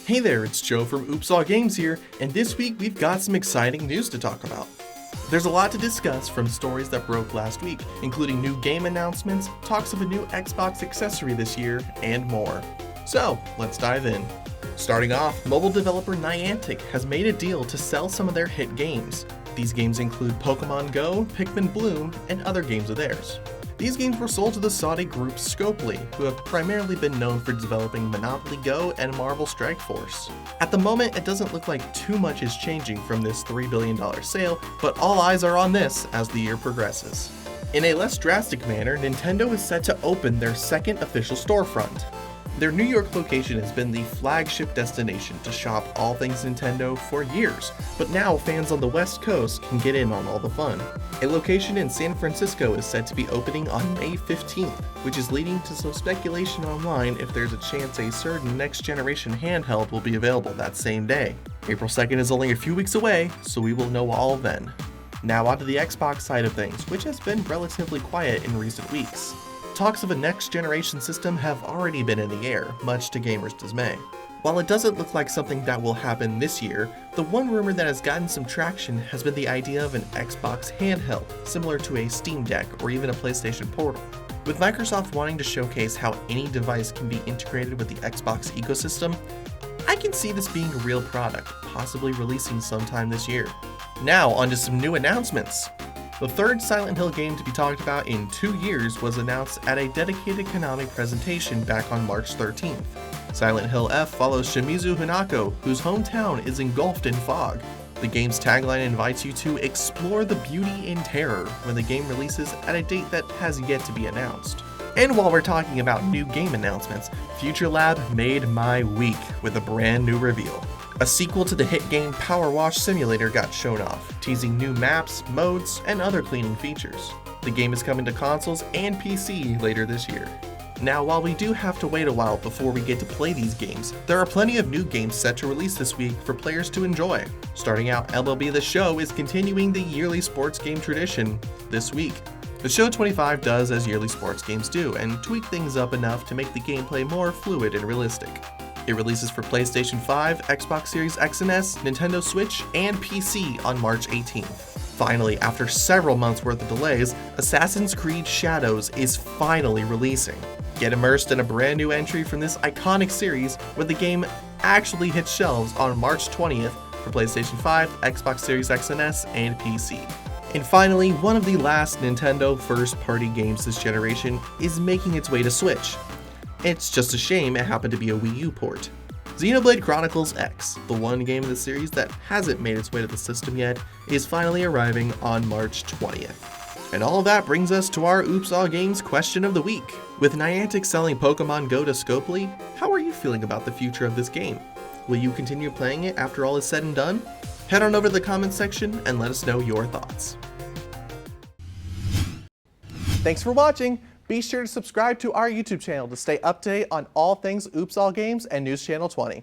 Hey there, it's Joe from Oops All Games here, and this week we've got some exciting news to talk about. There's a lot to discuss, from stories that broke last week, including new game announcements, talks of a new Xbox accessory this year, and more. So, let's dive in. Starting off, mobile developer Niantic has made a deal to sell some of their hit games. These games include Pokemon Go, Pikmin Bloom, and other games of theirs. These games were sold to the Saudi group Scopely, who have primarily been known for developing Monopoly Go and Marvel Strike Force. At the moment, it doesn't look like too much is changing from this $3 billion sale, but all eyes are on this as the year progresses. In a less drastic manner, Nintendo is set to open their second official storefront. Their New York location has been the flagship destination to shop all things Nintendo for years, but now fans on the West Coast can get in on all the fun. A location in San Francisco is set to be opening on May 15th, which is leading to some speculation online if there's a chance a certain next-generation handheld will be available that same day. April 2nd is only a few weeks away, so we will know all then. Now onto the Xbox side of things, which has been relatively quiet in recent weeks. Talks of a next-generation system have already been in the air, much to gamers' dismay. While it doesn't look like something that will happen this year, the one rumor that has gotten some traction has been the idea of an Xbox handheld, similar to a Steam Deck or even a PlayStation Portal. With Microsoft wanting to showcase how any device can be integrated with the Xbox ecosystem, I can see this being a real product, possibly releasing sometime this year. Now onto some new announcements. The third Silent Hill game to be talked about in 2 years was announced at a dedicated Konami presentation back on March 13th. Silent Hill F follows Shimizu Hanako, whose hometown is engulfed in fog. The game's tagline invites you to explore the beauty and terror when the game releases at a date that has yet to be announced. And while we're talking about new game announcements, Future Lab made my week with a brand new reveal. A sequel to the hit game Power Wash Simulator got shown off, teasing new maps, modes, and other cleaning features. The game is coming to consoles and PC later this year. Now, while we do have to wait a while before we get to play these games, there are plenty of new games set to release this week for players to enjoy. Starting out, MLB The Show is continuing the yearly sports game tradition this week. The Show 25 does as yearly sports games do, and tweak things up enough to make the gameplay more fluid and realistic. It releases for PlayStation 5, Xbox Series X and S, Nintendo Switch, and PC on March 18th. Finally, after several months worth of delays, Assassin's Creed Shadows is finally releasing. Get immersed in a brand new entry from this iconic series where the game actually hits shelves on March 20th for PlayStation 5, Xbox Series X and S, and PC. And finally, one of the last Nintendo first-party games this generation is making its way to Switch. It's just a shame it happened to be a Wii U port. Xenoblade Chronicles X, the one game of the series that hasn't made its way to the system yet, is finally arriving on March 20th. And all of that brings us to our Oops All Games question of the week. With Niantic selling Pokemon Go to Scopely, how are you feeling about the future of this game? Will you continue playing it after all is said and done? Head on over to the comments section and let us know your thoughts. Thanks for watching! Be sure to subscribe to our YouTube channel to stay up to date on all things Oops All Games and News Channel 20.